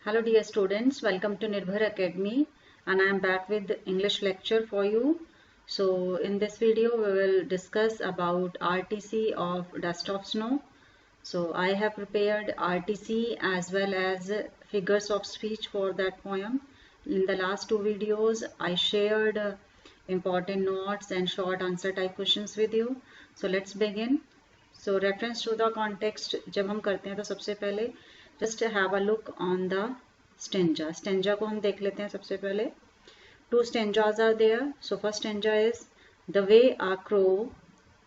Hello dear students, welcome to Nirbhar Academy and I am back with the English lecture for you. So in this video we will discuss about RTC of Dust of Snow. So I have prepared RTC as well as figures of speech for that poem. In the last two videos I shared important notes and short answer type questions with you. So let's begin. So reference to the context जब हम करते हैं तो सबसे पहले just have a look on the stanza. Stanza को हम देख लेते हैं सबसे पहले. Two stanzas are there. So first stanza is the way a crow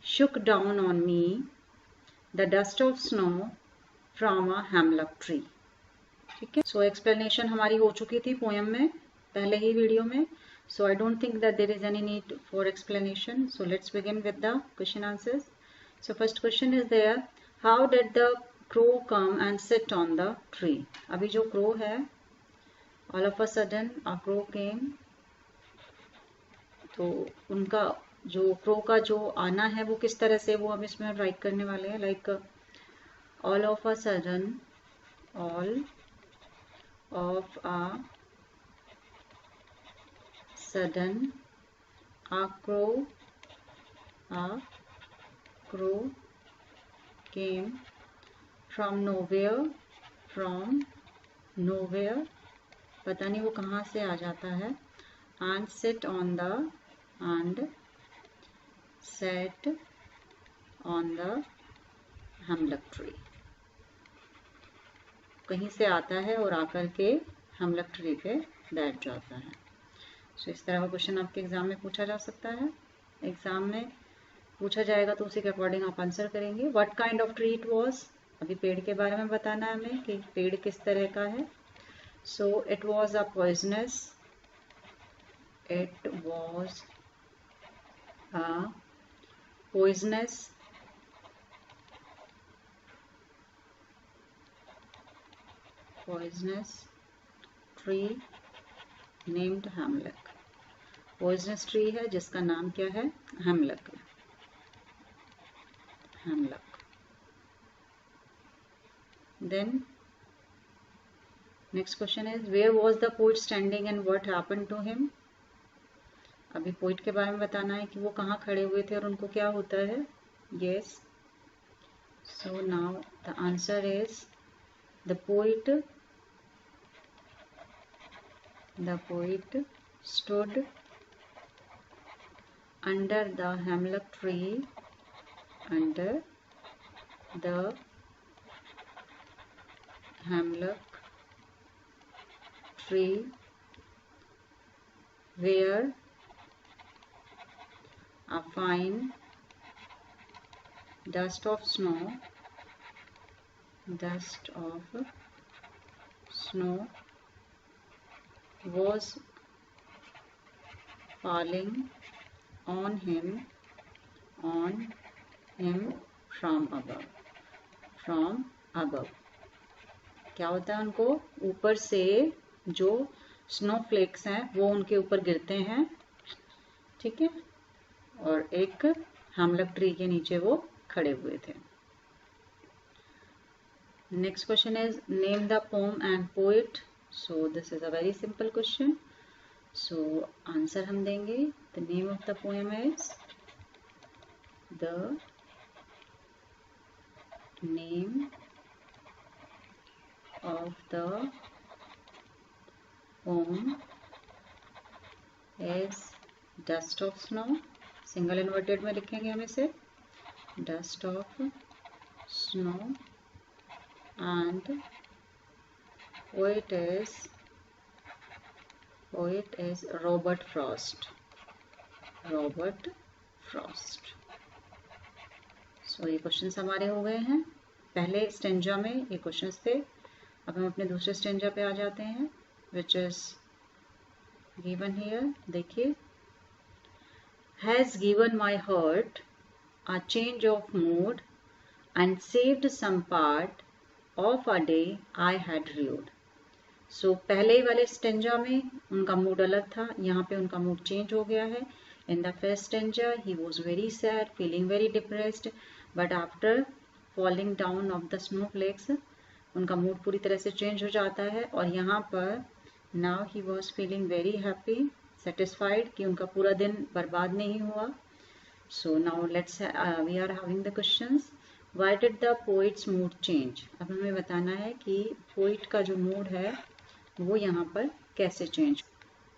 shook down on me the dust of snow from a hemlock tree. ठीक है. So explanation हमारी हो चुकी थी पोएम में पहले ही वीडियो में. So I don't think that there is any need for explanation. So let's begin with the question answers. So first question is there. How did the crow come and sit on the tree? अभी जो crow है, all of a sudden a crow came. तो उनका जो crow का जो आना है वो किस तरह से वो हम इसमें राइट करने वाले हैं. Like all of a sudden a crow came from nowhere, पता नहीं वो कहाँ से आ जाता है, and sat on the hemlock tree. कहीं से आता है और आकर के hemlock tree पे बैठ जाता है. So इस तरह का क्वेश्चन आपके एग्जाम में पूछा जा सकता है. एग्जाम में पूछा जाएगा तो उसी के अकॉर्डिंग आप आंसर करेंगे. What kind of tree it was, अभी पेड़ के बारे में बताना है हमें कि पेड़ किस तरह का है. So it was a poisonous tree named हेमलक. Poisonous tree है जिसका नाम क्या है, हेमलक. Then next question is where was the poet standing and what happened to him. अभी पोइट के बारे में बताना है कि वो कहाँ खड़े हुए थे और उनको क्या होता है. Yes. So now the answer is the poet stood under the hemlock tree where a fine dust of snow was falling on him from above. क्या होता है, उनको ऊपर से जो स्नो फ्लेक्स हैं वो उनके ऊपर गिरते हैं. ठीक है. और एक हेमलक ट्री के नीचे वो खड़े हुए थे. Next question is name the pome and poet. So this is a very simple question. So answer हम देंगे. The name of the poem is the name of the poem is dust of snow. Single inverted में लिखेंगे हम इसे, dust of snow, and poet is Robert Frost. So ये questions हमारे हो गए हैं. पहले स्टेंजा में ये क्वेश्चंस थे. अब हम अपने दूसरे स्टेंजा पे आ जाते हैं which is given here. देखिए, has given my heart a change of mood and saved some part of a day I had rued. So पहले वाले स्टेंजा में उनका मूड अलग था, यहाँ पे उनका मूड चेंज हो गया है. In the first stanza he was very sad, feeling very depressed, but after falling down of the snowflakes उनका मूड पूरी तरह से चेंज हो जाता है। और यहाँ पर now he was feeling very happy, satisfied कि उनका पूरा दिन बर्बाद नहीं हुआ। So now let's we are having the questions. Why did the poet's mood change? अब हमें बताना है कि पोइट का जो मूड है वो यहाँ पर कैसे change.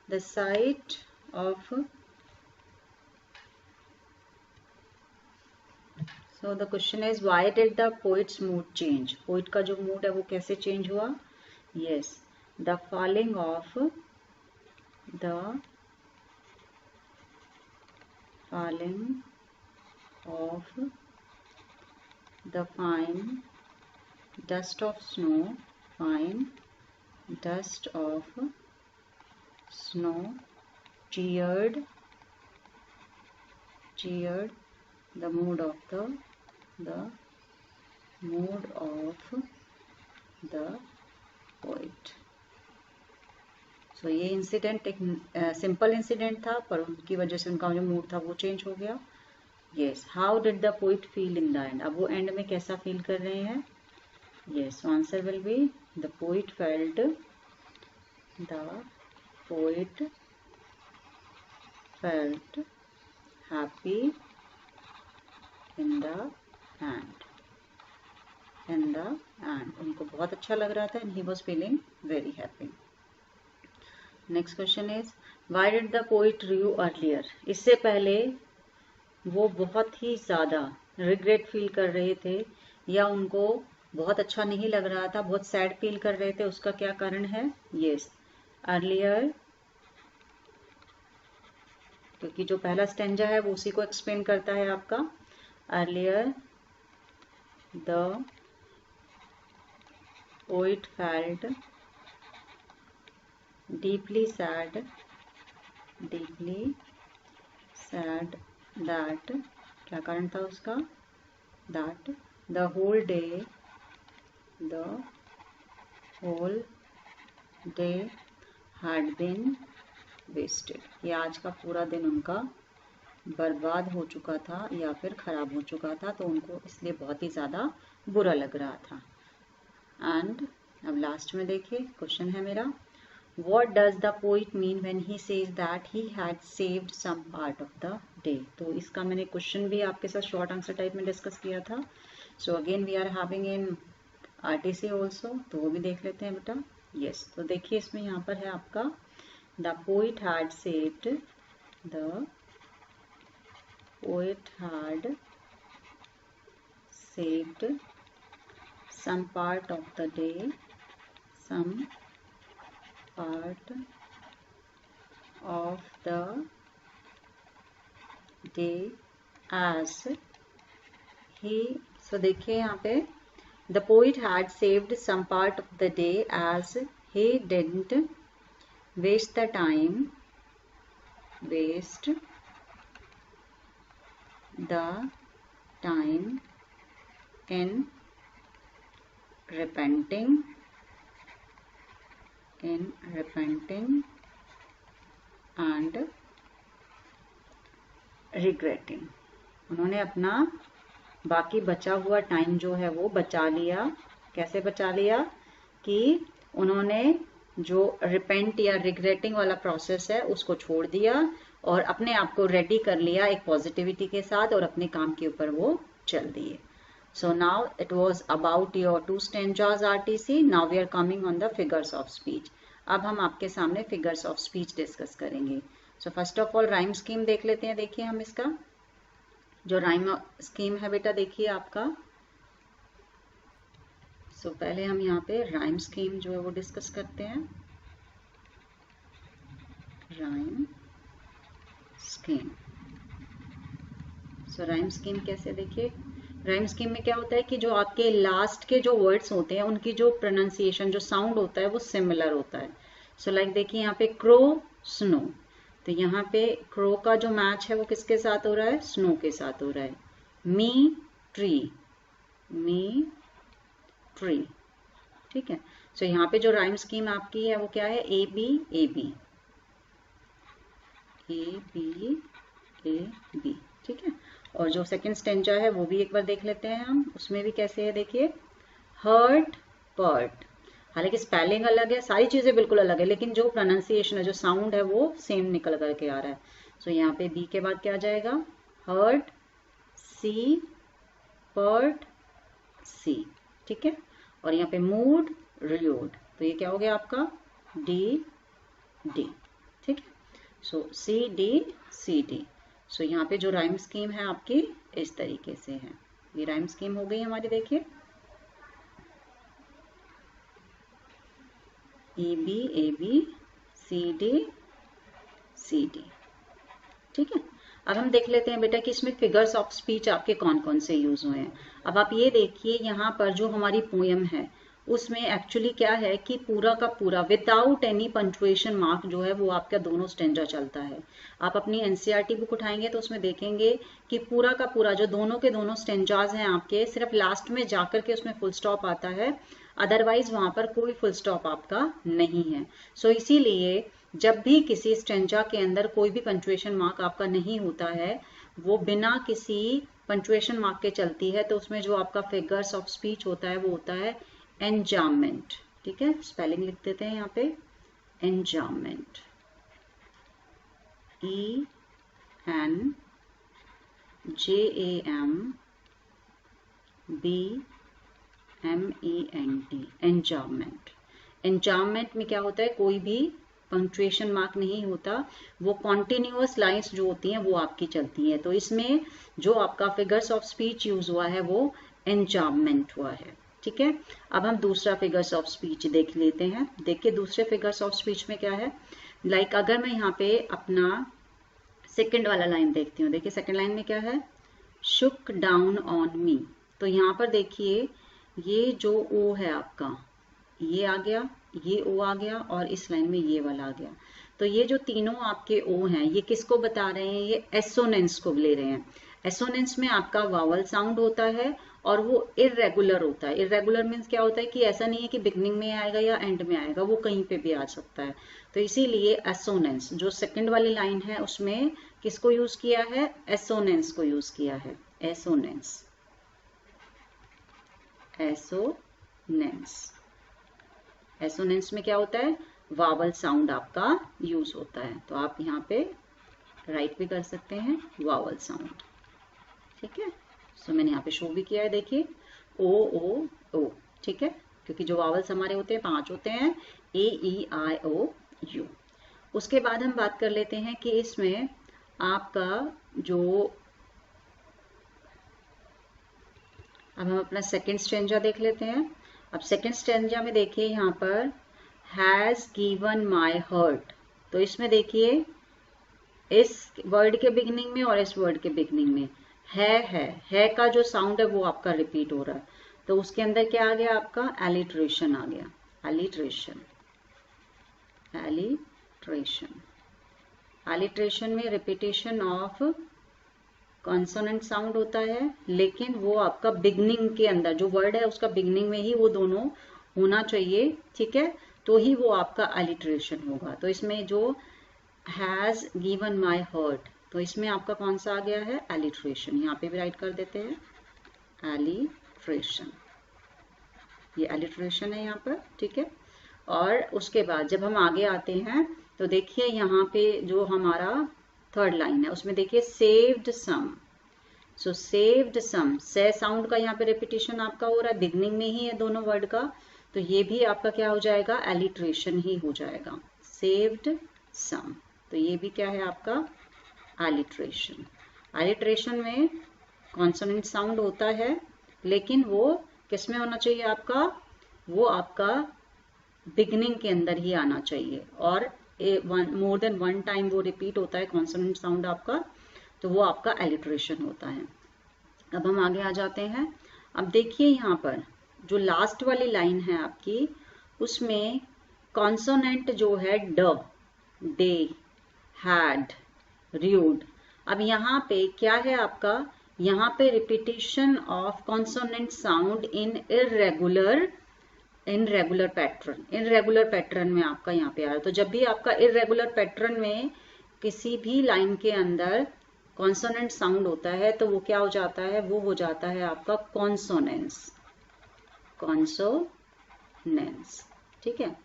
The site of, so the question is why did the poet's mood change? Poet का जो मूड है वो कैसे चेंज हुआ? Yes, the falling of the fine dust of snow, cheered the mood of the poet. सो ये incident एक simple incident था, पर उनकी वजह से उनका जो मूड था वो चेंज हो गया। Yes, how did the poet feel in the end? अब वो एंड में कैसा फील कर रहे हैं? Yes, answer will be the poet felt happy in the end. उनको बहुत अच्छा लग रहा था and he was feeling very happy. Next question is why did the poet रू अर्लियर? इससे पहले वो बहुत ही ज़्यादा रिग्रेट फील कर रहे थे या उनको बहुत अच्छा नहीं लग रहा था, बहुत सैड फील कर रहे थे। उसका क्या कारण है? यस, अर्लियर, क्योंकि जो पहला स्टेंजा है वो उसी को एक्सप्लेन करता है आपका। Earlier the poet felt deeply sad that, क्या कारण था उसका? that the whole day had been wasted, ये आज का पूरा दिन उनका बर्बाद हो चुका था या फिर खराब हो चुका था, तो उनको इसलिए बहुत ही ज़्यादा बुरा लग रहा था। एंड अब लास्ट में देखिए क्वेश्चन है मेरा, What does the poet mean when he says that he had saved some part of the day? तो इसका मैंने क्वेश्चन भी आपके साथ शॉर्ट आंसर टाइप में डिस्कस किया था। So again we are having in RTC also, तो वो भी देख लेते हैं बेटा। यस, तो देखिए इसमें यहाँ पर है आपका the poet had saved some part of the day, as he, so देखिए यहाँ पे the poet had saved some part of the day as he didn't waste the time in repenting and regretting। उन्होंने अपना बाकी बचा हुआ time जो है वो बचा लिया। कैसे बचा लिया? कि उन्होंने जो रिपेंट या रिग्रेटिंग वाला प्रोसेस है उसको छोड़ दिया और अपने आप को रेडी कर लिया एक पॉजिटिविटी के साथ और अपने काम के ऊपर वो चल दिए। So now it was about your 2 stanzas RTC. Now we are coming on the figures of speech. अब हम आपके सामने फिगर्स ऑफ स्पीच डिस्कस करेंगे। So first of all rhyme scheme देख लेते हैं। देखिए हम इसका जो राइम स्कीम है बेटा, देखिए आपका। सो पहले हम यहाँ पे राइम स्कीम जो है वो डिस्कस करते हैं। राइम स्कीम, सो राइम स्कीम कैसे? देखिए राइम स्कीम में क्या होता है कि जो आपके लास्ट के जो वर्ड्स होते हैं उनकी जो प्रोनाउंसिएशन, जो साउंड होता है वो सिमिलर होता है। सो लाइक देखिए यहाँ पे क्रो, स्नो, तो यहाँ पे क्रो का जो मैच है वो किसके साथ हो रहा है? स्नो के साथ हो रहा है। मी ट्री, ठीक है। सो यहाँ पे जो राइम स्कीम आपकी है वो क्या है? ए बी ए बी, ठीक है। और जो सेकंड स्टेंजा है वो भी एक बार देख लेते हैं हम, उसमें भी कैसे है देखिए। Hurt PERT. हालांकि स्पेलिंग अलग है, सारी चीजें बिल्कुल अलग है, लेकिन जो प्रोनाउंसिएशन है, जो साउंड है, वो सेम निकल करके आ रहा है। सो यहाँ पे बी के बाद क्या आ जाएगा, हर्ट, सी, पर्ट, सी, ठीक है। और यहाँ पे मूड, रियूड, तो ये क्या हो गया आपका, डी, डी, ठीक है। सो सी डी, सी डी। सो यहाँ पे जो राइम स्कीम है आपकी इस तरीके से है। ये राइम स्कीम हो गई हमारी, देखिए ए बी, सी डी, ठीक है। अब हम देख लेते हैं बेटा कि इसमें फिगर्स ऑफ स्पीच आपके कौन कौन से यूज हुए हैं। अब आप ये देखिए यहाँ पर जो हमारी पोयम है उसमें एक्चुअली क्या है कि पूरा का पूरा विदाउट एनी पंक्चुएशन मार्क जो है वो आपका दोनों स्टेंजा चलता है। आप अपनी एनसीईआरटी बुक उठाएंगे तो उसमें देखेंगे कि पूरा का पूरा जो दोनों के दोनों स्टेंजाज हैं आपके, सिर्फ लास्ट में जाकर के उसमें फुल स्टॉप आता है, अदरवाइज वहां पर कोई फुल स्टॉप आपका नहीं है। सो इसीलिए जब भी किसी स्टेंजा के अंदर कोई भी पंक्चुएशन मार्क आपका नहीं होता है, वो बिना किसी पंक्चुएशन मार्क के चलती है, तो उसमें जो आपका फिगर्स ऑफ स्पीच होता है वो होता है एनजाममेंट, ठीक है। स्पेलिंग लिख देते हैं यहाँ पे, एनजाममेंट, E N JAM BMENT, एनजाममेंट। एनजाममेंट में क्या होता है, कोई भी पंक्चुएशन मार्क नहीं होता, वो कॉन्टिन्यूअस लाइंस जो होती हैं वो आपकी चलती हैं। तो इसमें जो आपका फिगर्स ऑफ स्पीच यूज हुआ है वो एनजाममेंट हुआ है, ठीक है। अब हम दूसरा फिगर्स ऑफ स्पीच देख लेते हैं। देखिए दूसरे फिगर्स ऑफ स्पीच में क्या है, लाइक अगर मैं यहाँ पे अपना सेकंड वाला लाइन देखती हूँ, देखिए सेकंड लाइन में क्या है, शुक डाउन ऑन मी। तो यहाँ पर देखिए ये जो ओ है आपका, ये आ गया, ये ओ आ गया, और इस लाइन में ये वाला आ गया। तो ये जो तीनों आपके ओ हैं ये किसको बता रहे हैं, ये एसोनेंस को ले रहे हैं। एसोनेंस में आपका वावल साउंड होता है और वो इरेगुलर होता है। इरेगुलर मीन्स क्या होता है कि ऐसा नहीं है कि बिगनिंग में आएगा या एंड में आएगा, वो कहीं पे भी आ सकता है। तो इसीलिए एसोनेंस जो सेकंड वाली लाइन है उसमें किसको यूज किया है, एसोनेंस को यूज किया है, एसोनेंस, एसोनेंस। एसोनेंस में क्या होता है, वावल साउंड आपका यूज होता है। तो आप यहाँ पे राइट भी कर सकते हैं वावल साउंड, ठीक है। सो मैंने यहाँ पे शो भी किया है, देखिए ओ ओ ओ, ठीक है, क्योंकि जो वावल्स हमारे होते हैं 5 होते हैं, ए ई आई ओ यू। उसके बाद हम बात कर लेते हैं कि इसमें आपका जो, अब हम अपना सेकेंड स्टेंजा देख लेते हैं। अब सेकेंड स्टेंजा में देखिए यहाँ पर हैज गिवन माई हर्ट। तो इसमें देखिए इस वर्ड के बिगनिंग में और इस वर्ड के बिगनिंग में है का जो साउंड है वो आपका रिपीट हो रहा है। तो उसके अंदर क्या आ गया आपका, एलिट्रेशन आ गया, एलिट्रेशन, एलिट्रेशन। एलिट्रेशन में रिपीटेशन ऑफ कॉन्सोनेंट साउंड होता है, लेकिन वो आपका बिगनिंग के अंदर जो वर्ड है उसका बिगनिंग में ही वो दोनों होना चाहिए, ठीक है, तो ही वो आपका एलिट्रेशन होगा। तो इसमें जो हैज गिवन माई हर्ट, तो इसमें आपका कौन सा आ गया है, एलिट्रेशन। यहाँ पे भी राइट कर देते हैं एलिट्रेशन, ये एलिट्रेशन है यहाँ पर, ठीक है। और उसके बाद जब हम आगे आते हैं तो देखिए यहाँ पे जो हमारा थर्ड लाइन है उसमें देखिए सेव्ड सम। सो सेव्ड सम, से साउंड का यहाँ पे रिपीटेशन आपका हो रहा है, बिगनिंग में ही है दोनों वर्ड का, तो ये भी आपका क्या हो जाएगा, एलिट्रेशन ही हो जाएगा, सेव्ड सम। तो ये भी क्या है आपका एलिट्रेशन। एलिट्रेशन में कॉन्सोनेंट साउंड होता है, लेकिन वो किसमें होना चाहिए आपका, वो आपका बिगनिंग के अंदर ही आना चाहिए, और मोर देन वन टाइम वो रिपीट होता है कॉन्सोनेंट साउंड आपका, तो वो आपका एलिट्रेशन होता है। अब हम आगे आ जाते हैं। अब देखिए यहाँ पर जो लास्ट वाली लाइन है आपकी, उसमें कॉन्सोनेंट जो है ड, डे, हैड, र्यूड। अब यहाँ पे क्या है आपका, यहाँ पे repetition of consonant sound in irregular pattern, irregular pattern में आपका यहाँ पे आ रहा है। तो जब भी आपका इररेगुलर पैटर्न में किसी भी लाइन के अंदर कॉन्सोनेंट साउंड होता है तो वो क्या हो जाता है, वो हो जाता है आपका कॉन्सोनेंस, कॉन्सोनेंस, कॉन्सोनेंस, ठीक है।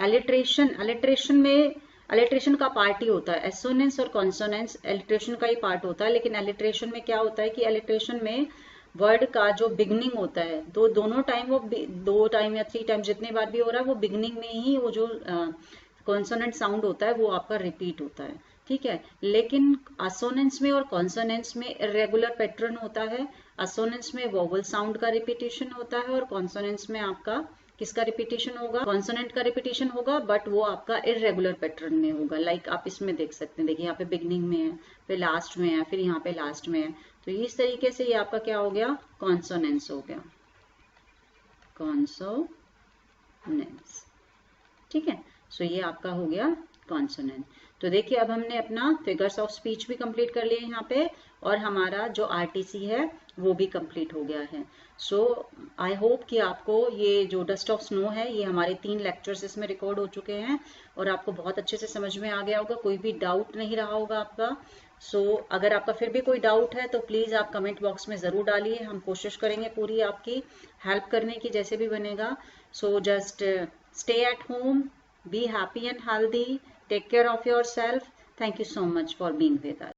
एलिट्रेशन में एलिट्रेशन का पार्ट ही होता है, एसोनेंस और कॉन्सोनेंस एलिट्रेशन का ही पार्ट होता है, लेकिन एलिट्रेशन में क्या होता है कि एलिट्रेशन में वर्ड का जो बिगनिंग होता है, तो दोनों टाइम वो 2 टाइम या 3 टाइम जितने बार भी हो रहा है, वो बिगनिंग में ही वो जो कॉन्सोनेंट साउंड होता है वो आपका रिपीट होता है, ठीक है। लेकिन असोनेंस में और कॉन्सोनेंस में इरेगुलर पैटर्न होता है। असोनेंस में वोवल साउंड का रिपीटेशन होता है और कॉन्सोनेंस में आपका किसका रिपीटेशन होगा, कॉन्सोनेंट का रिपीटेशन होगा, बट वो आपका इरेगुलर पैटर्न में होगा। लाइक आप इसमें देख सकते हैं, देखिए यहाँ पे बिगनिंग में है, फिर लास्ट में है, फिर यहाँ पे लास्ट में है, तो इस तरीके से ये आपका क्या हो गया, कॉन्सोनेंस हो गया, कॉन्सोनेंस, ठीक है। सो ये आपका हो गया कॉन्सोनेंट। तो देखिए अब हमने अपना फिगर्स ऑफ स्पीच भी कंप्लीट कर लिए यहाँ पे, और हमारा जो आरटीसी है वो भी कंप्लीट हो गया है। सो आई होप कि आपको ये जो डस्ट ऑफ स्नो है, ये हमारे 3 लेक्चर्स इसमें रिकॉर्ड हो चुके हैं और आपको बहुत अच्छे से समझ में आ गया होगा, कोई भी डाउट नहीं रहा होगा आपका। सो अगर आपका फिर भी कोई डाउट है तो प्लीज आप कमेंट बॉक्स में जरूर डालिए, हम कोशिश करेंगे पूरी आपकी हेल्प करने की जैसे भी बनेगा। So just stay at home, be happy and healthy, take care of yourself. Thank you so much for being with us.